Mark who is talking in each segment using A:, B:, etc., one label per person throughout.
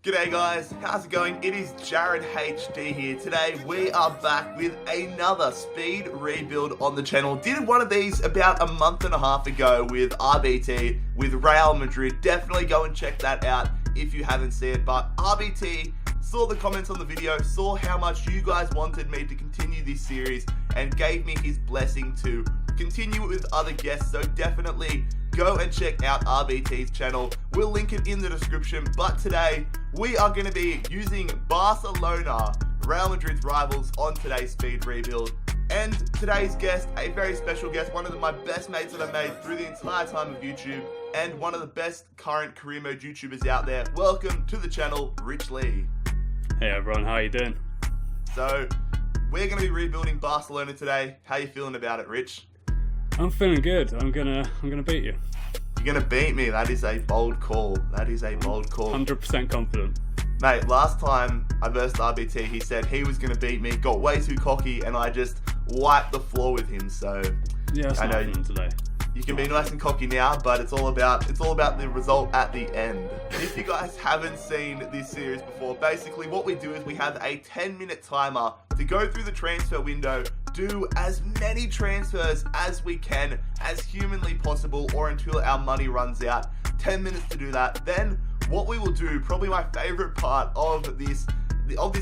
A: G'day guys, how's it going? It is Jared HD here. Today we are back with another speed rebuild on the channel. Did one of these about a month and a half ago with RBT, with Real Madrid. Definitely go and check that out if you haven't seen it. But RBT saw the comments on the video, saw how much you guys wanted me to continue this series, and gave me his blessing to continue it with other guests. So definitely go and check out RBT's channel. We'll link it in the description. But today, we are going to be using Barcelona, Real Madrid's rivals, on today's speed rebuild. And today's guest, a very special guest, one of my best mates that I've made through the entire time of YouTube, and one of the best current career mode YouTubers out there. Welcome to the channel, Rich Leigh.
B: Hey everyone, how you doing?
A: So, we're going to be rebuilding Barcelona today. How you feeling about it, Rich?
B: I'm feeling good. I'm gonna beat you.
A: You're gonna beat me. That is a bold call. That is a bold call.
B: 100% confident.
A: Mate, last time I versed RBT, he said he was gonna beat me. Got way too cocky, and I just wiped the floor with him. So
B: yeah, it's
A: I know
B: today.
A: You can be nice and cocky now, but it's all about the result at the end. If you guys haven't seen this series before, basically what we do is we have a 10-minute timer to go through the transfer window, do as many transfers as we can, as humanly possible, or until our money runs out. 10 minutes to do that. Then what we will do, probably my favorite part of this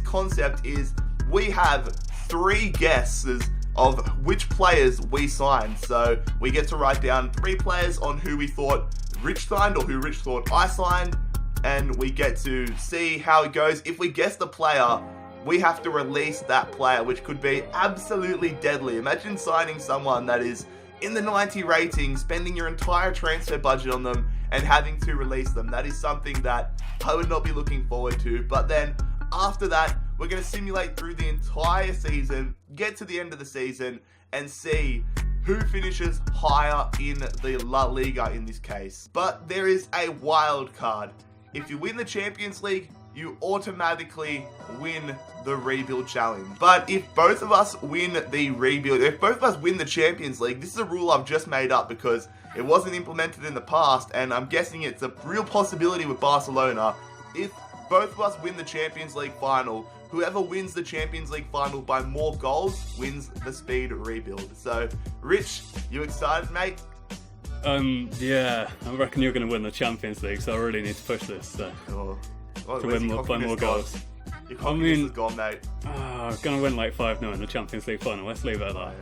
A: concept, is we have 3 guesses of which players we signed. So we get to write down 3 players on who we thought Rich signed or who Rich thought I signed, and we get to see how it goes. If we guess the player, we have to release that player, which could be absolutely deadly. Imagine signing someone that is in the 90 rating, spending your entire transfer budget on them, and having to release them. That is something that I would not be looking forward to. But then after that, we're going to simulate through the entire season, get to the end of the season, and see who finishes higher in the La Liga in this case. But there is a wild card. If you win the Champions League, you automatically win the rebuild challenge. But if both of us win the rebuild, if both of us win the Champions League, this is a rule I've just made up because it wasn't implemented in the past, and I'm guessing it's a real possibility with Barcelona. If both of us win the Champions League final, whoever wins the Champions League final by more goals wins the speed rebuild. So, Rich, you excited, mate?
B: Yeah, I reckon you're going to win the Champions League, so I really need to push this. So. To win by more goals.
A: Your confidence is gone, mate.
B: I'm going to win like 5-0 in the Champions League final. Let's leave it at that.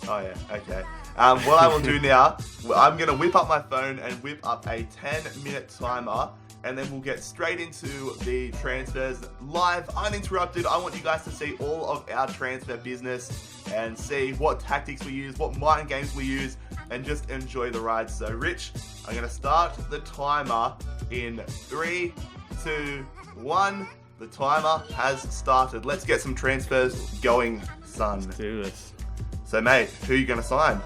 A: Oh yeah, okay. What I will do now, I'm going to whip up my phone and whip up a 10-minute timer, and then we'll get straight into the transfers live, uninterrupted. I want you guys to see all of our transfer business and see what tactics we use, what mind games we use, and just enjoy the ride. So, Rich, I'm going to start the timer in 3, 2, 1. The timer has started. Let's get some transfers going, son.
B: Let's do this.
A: So, mate, who are you going to sign?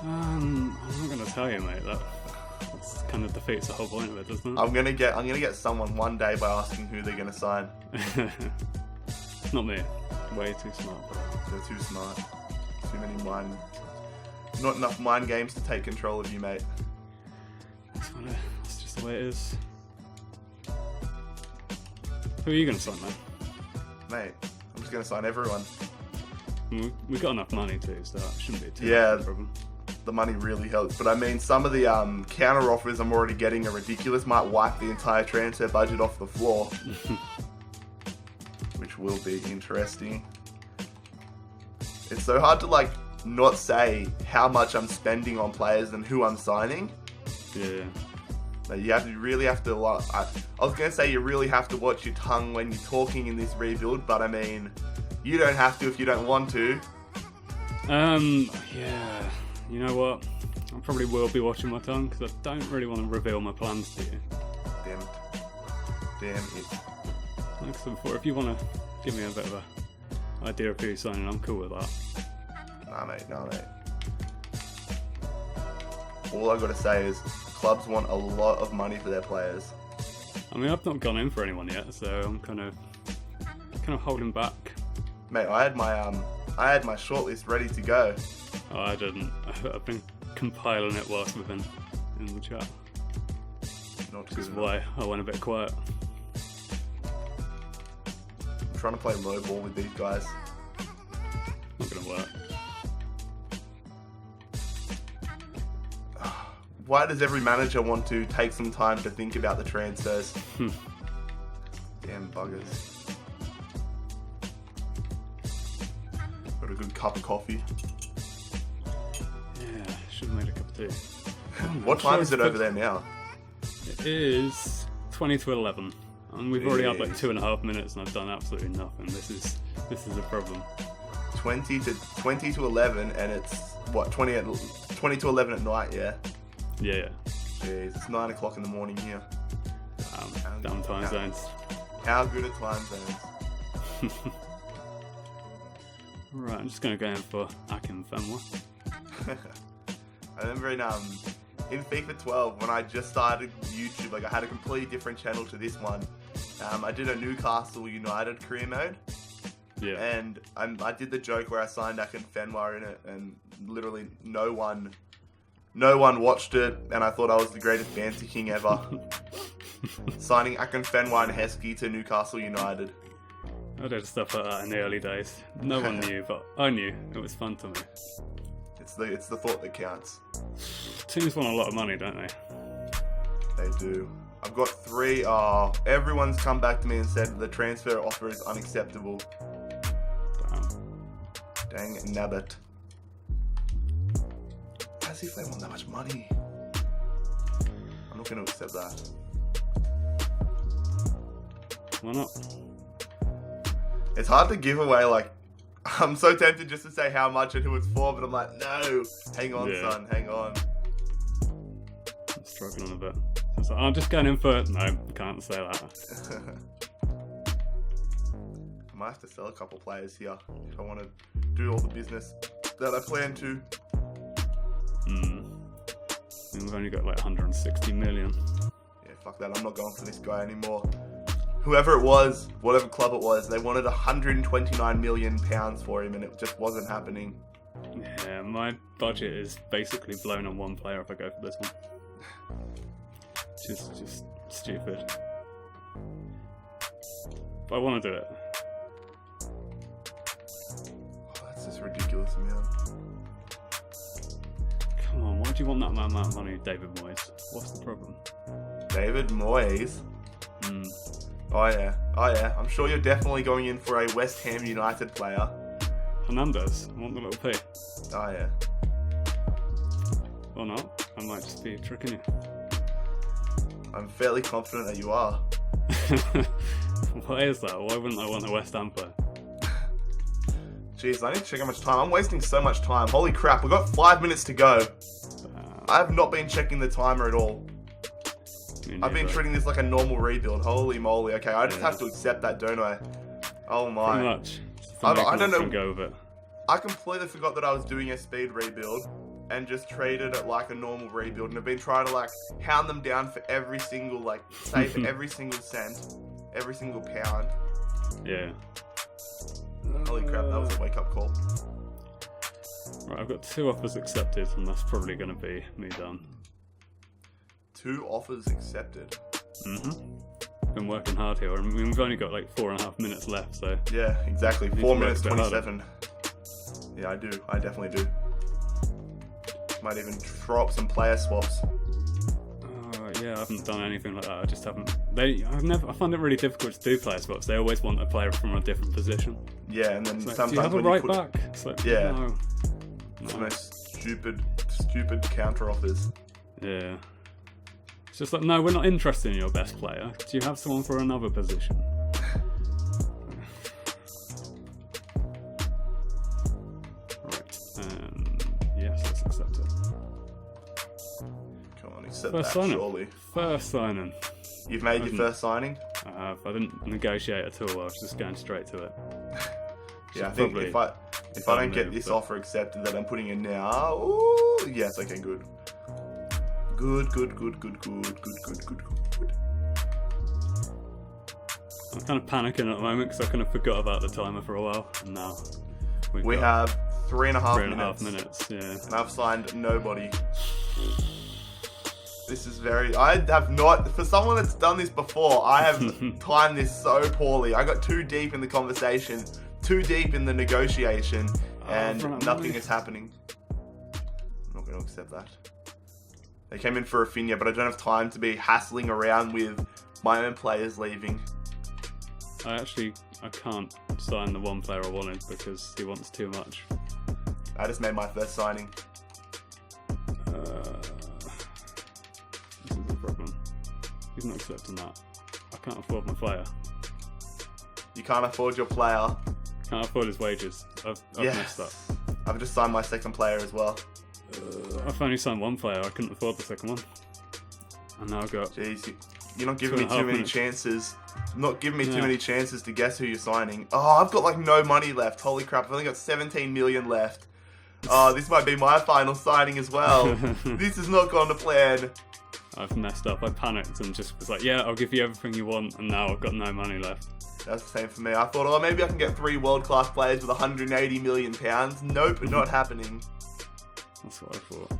B: I'm not going to tell you, mate. That kind of defeats the whole point of it, doesn't it?
A: I'm gonna get someone one day by asking who they're gonna sign.
B: Not me. Way too smart.
A: They're too smart. Too many not enough mind games to take control of you, mate.
B: That's just the way it is. Who are you gonna sign, man?
A: Mate, I'm just gonna sign everyone.
B: We've got enough money too, so that shouldn't be too
A: much
B: of a problem.
A: The money really helps, but I mean, some of the counter offers I'm already getting are ridiculous. Might wipe the entire transfer budget off the floor, which will be interesting. It's so hard to not say how much I'm spending on players and who I'm signing.
B: Yeah.
A: You really have to. I was gonna say you really have to watch your tongue when you're talking in this rebuild, but I mean, you don't have to if you don't want to.
B: Yeah. You know what? I probably will be watching my tongue because I don't really want to reveal my plans to you.
A: Damn it.
B: Like I said before, if you want to give me a bit of an idea of who you're signing, I'm cool with that.
A: Nah, mate. All I gotta say is clubs want a lot of money for their players.
B: I mean, I've not gone in for anyone yet, so I'm kind of holding back.
A: Mate, I had my shortlist ready to go.
B: Oh, I didn't. I've been compiling it whilst we've been in the chat.
A: Not
B: Which is why I went a bit quiet.
A: trying to play low ball with these guys.
B: Not gonna work.
A: Why does every manager want to take some time to think about the transfers? Damn buggers. Got a good cup of coffee.
B: Yeah, should have made a cup of tea.
A: What time is it over there now?
B: It is 20 to 11. And we've already had like 2.5 minutes and I've done absolutely nothing. This is a problem.
A: 20 to 11 and it's, what, 20 to 11 at night, yeah?
B: Yeah.
A: Jeez, it's 9 o'clock in the morning here.
B: Damn time zones.
A: How good are time zones?
B: Right, I'm just going to go in for Akin Fenwa.
A: I remember in FIFA 12 when I just started YouTube, like I had a completely different channel to this one. I did a Newcastle United career mode.
B: Yeah.
A: And I did the joke where I signed Akin Fenwa in it, and literally no one watched it, and I thought I was the greatest banter king ever. Signing Akin Fenwa and Heskey to Newcastle United.
B: I did stuff like that in the early days. No one knew, but I knew. It was fun to me.
A: It's the thought that counts.
B: Teams want a lot of money, don't they?
A: They do. I've got 3. Everyone's come back to me and said the transfer offer is unacceptable. Dang nabbit. As if they want that much money. I'm not going to accept that.
B: Why not?
A: It's hard to give away, like, I'm so tempted just to say how much and who it's for, but I'm like, no, hang on, son, hang on.
B: I'm struggling a bit. So I'm just going in for, no, can't say that.
A: I might have to sell a couple players here if I want to do all the business that I plan to.
B: We've only got like 160 million.
A: Yeah, fuck that, I'm not going for this guy anymore. Whoever it was, whatever club it was, they wanted £129 million for him and it just wasn't happening.
B: Yeah, my budget is basically blown on one player if I go for this one. Just stupid. But I want to do it.
A: Oh, that's just ridiculous amount.
B: Come on, why do you want that amount of money, David Moyes? What's the problem?
A: David Moyes? Oh yeah. I'm sure you're definitely going in for a West Ham United player.
B: Hernandez, I want the little P.
A: Oh yeah.
B: Or not, I might just be tricking you.
A: I'm fairly confident that you are.
B: Why is that? Why wouldn't I want a West Ham player?
A: Jeez, I need to check how much time. I'm wasting so much time. Holy crap, we've got 5 minutes to go. I have not been checking the timer at all. I've been treating this like a normal rebuild. Holy moly. Okay, I just have to accept that, don't I? Oh my.
B: Pretty much.
A: I don't know.
B: Go with it.
A: I completely forgot that I was doing a speed rebuild and just treated it like a normal rebuild, and I've been trying to like hound them down for every single like save every single cent, every single pound.
B: Yeah.
A: Holy crap, that was a wake up call.
B: Right, I've got 2 offers accepted, and that's probably going to be me done.
A: 2 offers accepted.
B: Been working hard here. I mean, we've only got like 4.5 minutes left, so.
A: Yeah, exactly. 4 minutes 27. Yeah, I do. I definitely do. Might even throw up some player swaps.
B: Yeah, I haven't done anything like that. I just haven't. I find it really difficult to do player swaps. They always want a player from a different position.
A: Yeah, and then
B: like,
A: sometimes
B: do you have a right back? It's like,
A: yeah.
B: No.
A: It's the most stupid counter offers.
B: Yeah. It's just like, no, we're not interested in your best player. Do you have someone for another position? Right. Yes, let's accept it.
A: Come on, accept
B: First
A: that,
B: signing.
A: surely.
B: First signing.
A: You've made your first signing?
B: I have. I didn't negotiate at all. I was just going straight to it.
A: Yeah, I think if I don't get this offer accepted that I'm putting in now, ooh, yes, okay, good. Good.
B: I'm kind of panicking at the moment because I kind of forgot about the timer for a while. And now
A: we have 3.5 minutes.
B: 3.5 minutes, yeah.
A: And I've signed nobody. This is I have not, for someone that's done this before, I have timed this so poorly. I got too deep in the conversation, too deep in the negotiation, and nothing is happening. I'm not going to accept that. They came in for Rafinha, but I don't have time to be hassling around with my own players leaving.
B: I can't sign the one player I wanted because he wants too much.
A: I just made my first signing.
B: This is a problem. He's not accepting that. I can't afford my player.
A: You can't afford your player?
B: Can't afford his wages. I've messed up.
A: I've just signed my second player as well.
B: I've only signed one player. I couldn't afford the second one. And now I've got...
A: Jeez, you're not giving me too many chances. Not giving me too many chances to guess who you're signing. Oh, I've got like no money left. Holy crap, I've only got 17 million left. Oh, this might be my final signing as well. This has not gone to plan.
B: I've messed up. I panicked and just was like, yeah, I'll give you everything you want, and now I've got no money left.
A: That's the same for me. I thought, oh, maybe I can get 3 world-class players with 180 million pounds. Nope, not happening.
B: That's what I thought.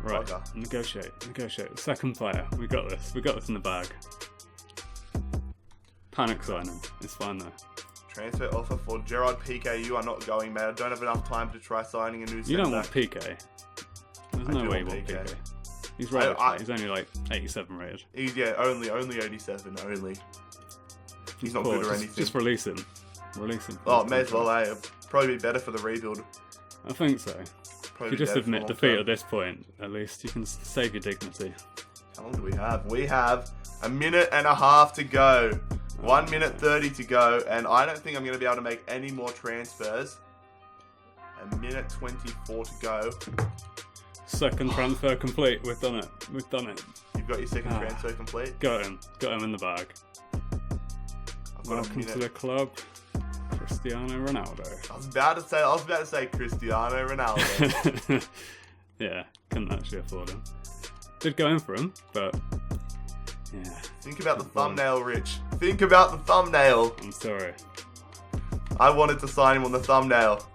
B: Right,
A: Okay.
B: Negotiate. Second player. We got this in the bag. Panic signing. It's fine though.
A: Transfer offer for Gerard Piqué. You are not going, mate. I don't have enough time to try signing a new centre.
B: You don't want Piqué. There's no way you want Piqué. He's rated. He's only like 87 rated.
A: Only 87. Only. He's not good or anything.
B: Just release him.
A: Oh, may as well. It'd probably be better for the rebuild.
B: I think so. If you just admit defeat at this point, at least you can save your dignity.
A: How long do we have? We have a minute and a half to go. 1 minute 30 to go, and I don't think I'm going to be able to make any more transfers. A minute 24 to go.
B: Second transfer complete. We've done it.
A: You've got your second transfer complete?
B: Got him in the bag. Welcome to the club, Cristiano Ronaldo.
A: I was about to say Cristiano Ronaldo.
B: Yeah, couldn't actually afford him. Did go in for him, but yeah.
A: Think about the thumbnail, Rich. Think about the thumbnail.
B: I'm sorry.
A: I wanted to sign him on the thumbnail.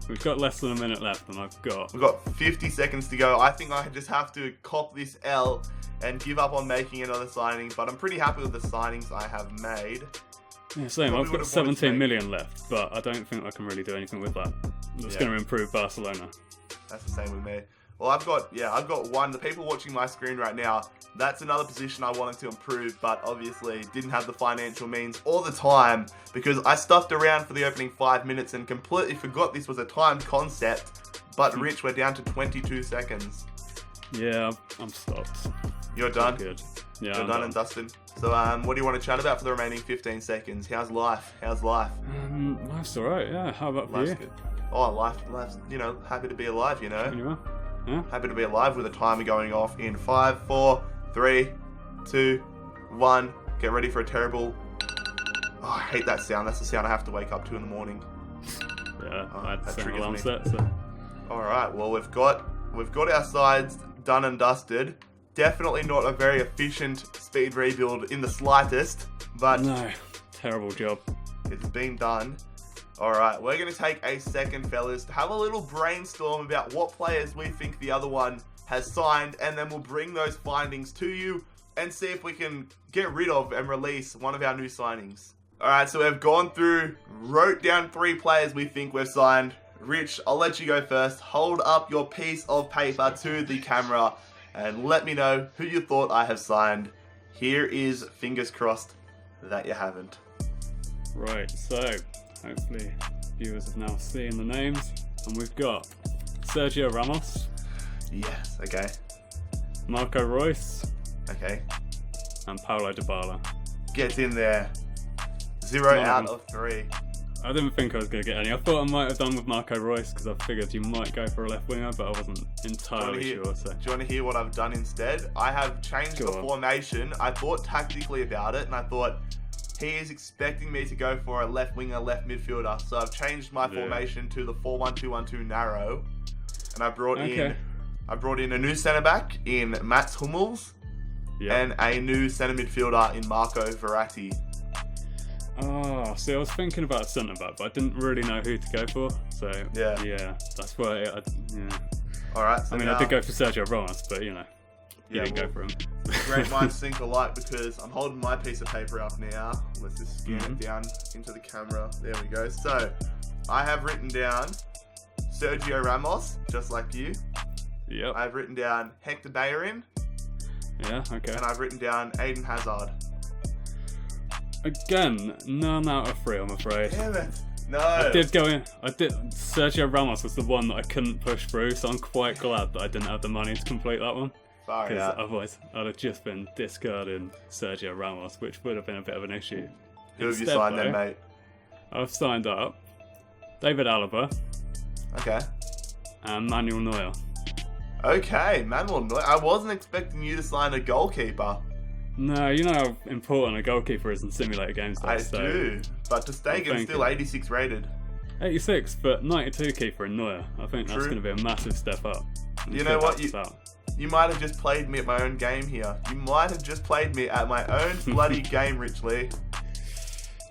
B: We've got less than a minute left, and
A: We've got 50 seconds to go. I think I just have to cop this L and give up on making another signing, but I'm pretty happy with the signings I have made.
B: Yeah, same. I've got 17 million left, but I don't think I can really do anything with that. That's going to improve Barcelona.
A: That's the same with me. Well, I've got one. The people watching my screen right now, that's another position I wanted to improve, but obviously didn't have the financial means or the time because I stuffed around for the opening 5 minutes and completely forgot this was a timed concept. But Rich, we're down to 22 seconds.
B: Yeah, I'm stopped.
A: You're done?
B: Good. Yeah,
A: You're done and dusted. So, what do you want to chat about for the remaining 15 seconds? How's life?
B: Life's alright, yeah. How about for you?
A: Good. Oh, life's, happy to be alive, you know?
B: You are? Yeah?
A: Happy to be alive with a timer going off in 5, 4, 3, 2, 1. Get ready for a terrible... Oh, I hate that sound. That's the sound I have to wake up to in the morning.
B: Yeah, I had the same alarm set, so...
A: Alright, well, we've got our sides done and dusted. Definitely not a very efficient speed rebuild in the slightest, but...
B: No, terrible job.
A: It's been done. Alright, we're going to take a second, fellas, to have a little brainstorm about what players we think the other one has signed, and then we'll bring those findings to you and see if we can get rid of and release one of our new signings. Alright, so we've gone through, wrote down 3 players we think we've signed. Rich, I'll let you go first. Hold up your piece of paper to the camera and let me know who you thought I have signed. Here is fingers crossed that you haven't.
B: Right, so hopefully viewers have now seen the names, and we've got Sergio Ramos.
A: Yes, okay.
B: Marco Reus.
A: Okay.
B: And Paulo Dybala.
A: Get in there. 0 out of 3.
B: I didn't think I was going to get any. I thought I might have done with Marco Reus because I figured you might go for a left winger, but I wasn't entirely sure. So.
A: Do you want to hear what I've done instead? I have changed the formation. I thought tactically about it, and I thought he is expecting me to go for a left winger, left midfielder. So I've changed my formation to the 4-1-2-1-2 narrow, and I brought in a new centre back in Mats Hummels, and a new centre midfielder in Marco Verratti.
B: Oh, see, I was thinking about a centre back, but I didn't really know who to go for. So yeah, that's why.
A: Alright, so
B: I mean,
A: now,
B: I did go for Sergio Ramos, but you know, you didn't go for him.
A: Great minds think alike, because I'm holding my piece of paper up now. Let's just scan it down into the camera. There we go. So, I have written down Sergio Ramos, just like you.
B: Yep.
A: I've written down Hector Bellerin.
B: Yeah, okay.
A: And I've written down Eden Hazard.
B: Again, none out of 3, I'm afraid.
A: Damn it. No.
B: I did go in. Sergio Ramos was the one that I couldn't push through, so I'm quite glad that I didn't have the money to complete that one.
A: Sorry.
B: Because otherwise, I'd have just been discarding Sergio Ramos, which would have been a bit of an issue.
A: Who have you signed then, mate?
B: I've signed up David Alaba.
A: Okay.
B: And Manuel Neuer.
A: Okay, Manuel Neuer. I wasn't expecting you to sign a goalkeeper.
B: No, you know how important a goalkeeper is in simulator games. Though,
A: I do, but Ter Stegen's still 86 rated.
B: 86, but 92 keeper in Neuer. I think that's going to be a massive step up.
A: You know what? You might have just played me at my own game here. You might have just played me at my own bloody game, Rich Leigh.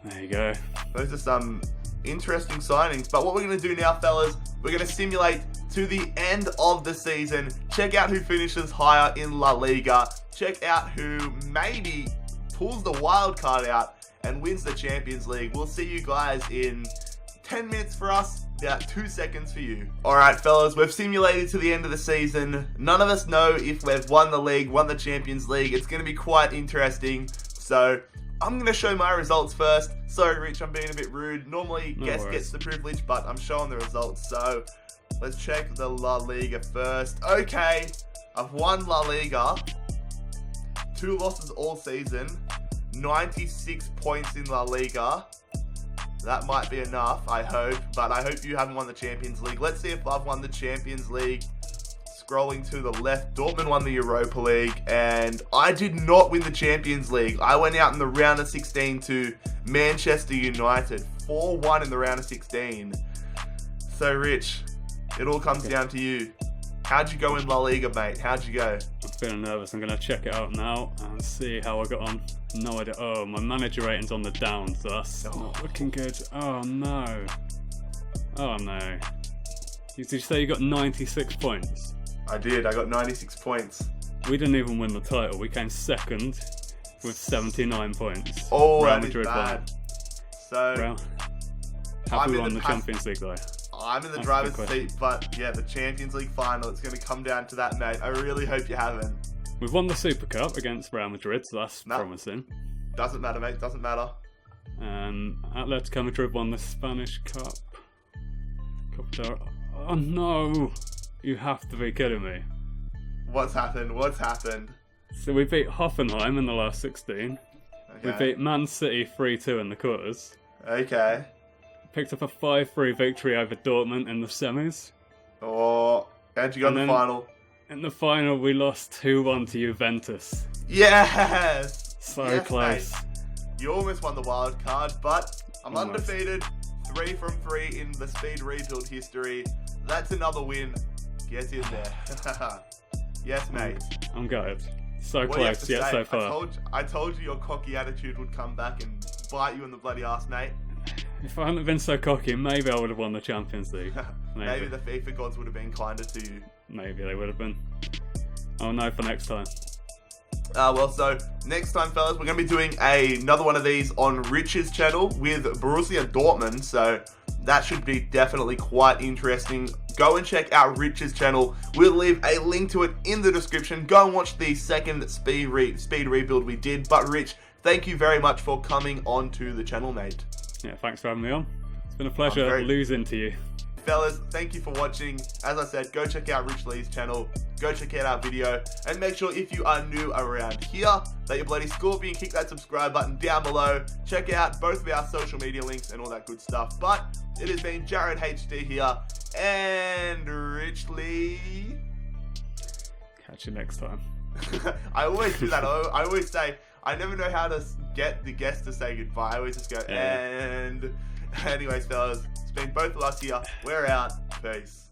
B: There you go.
A: Those are some interesting signings. But what we're going to do now, fellas, we're going to simulate to the end of the season. Check out who finishes higher in La Liga. Check out who maybe pulls the wild card out and wins the Champions League. We'll see you guys in 10 minutes for us, about 2 seconds for you. Alright fellas, we've simulated to the end of the season. None of us know if we've won the league, won the Champions League. It's going to be quite interesting. So, I'm going to show my results first. Sorry Rich, I'm being a bit rude. Normally, guest gets the privilege, but I'm showing the results. So, let's check the La Liga first. Okay, I've won La Liga. 2 losses all season. 96 points in La Liga. That might be enough, I hope. But I hope you haven't won the Champions League. Let's see if I've won the Champions League. Scrolling to the left, Dortmund won the Europa League. And I did not win the Champions League. I went out in the round of 16 to Manchester United. 4-1 in the round of 16. So, Rich, it all comes down to you. How'd you go in La Liga, mate? How'd you go?
B: I'm feeling nervous. I'm going to check it out now and see how I got on. No idea. Oh, my manager rating's on the down, so that's not looking good. Oh, no. Oh, no. Did you say you got 96 points?
A: I did. I got 96 points.
B: We didn't even win the title. We came second with 79 points.
A: Oh, Real Madrid bad. So,
B: have we won the Champions League, though?
A: I'm in the driver's seat, but yeah, the Champions League final, it's going to come down to that, mate. I really hope you haven't.
B: We've won the Super Cup against Real Madrid, so that's promising.
A: Doesn't matter, mate. Doesn't matter.
B: Atletico Madrid won the Spanish Cup. Oh no! You have to be kidding me.
A: What's happened? What's happened?
B: So we beat Hoffenheim in the last 16. Okay. We beat Man City 3-2 in the quarters.
A: Okay.
B: Picked up a 5-3 victory over Dortmund in the semis.
A: Oh, how'd you go in the final?
B: In the final, we lost 2-1 to Juventus.
A: Yes!
B: So close.
A: Mate. You almost won the wild card, but I'm undefeated. 3 from 3 in the speed rebuild history. That's another win. Get in there. Yes, mate.
B: I'm gutted. So close, yet so far.
A: I told you your cocky attitude would come back and bite you in the bloody ass, mate.
B: If I hadn't been so cocky, maybe I would have won the Champions League.
A: Maybe the FIFA gods would have been kinder to you.
B: Maybe they would have been. I'll know for next time.
A: So next time, fellas, we're going to be doing another one of these on Rich's channel with Borussia Dortmund. So that should be definitely quite interesting. Go and check out Rich's channel. We'll leave a link to it in the description. Go and watch the second speed rebuild we did. But Rich, thank you very much for coming onto the channel, mate.
B: Yeah, thanks for having me on. It's been a pleasure losing to you.
A: Fellas, thank you for watching. As I said, go check out Rich Leigh's channel. Go check out our video. And make sure if you are new around here, that you bloody scorpion kick that subscribe button down below. Check out both of our social media links and all that good stuff. But it has been Jared HD here and Rich Leigh.
B: Catch you next time.
A: I always do that. I always say, I never know how to get the guest to say goodbye. I always just go, and... Anyways, fellas, it's been both of us here. We're out. Peace.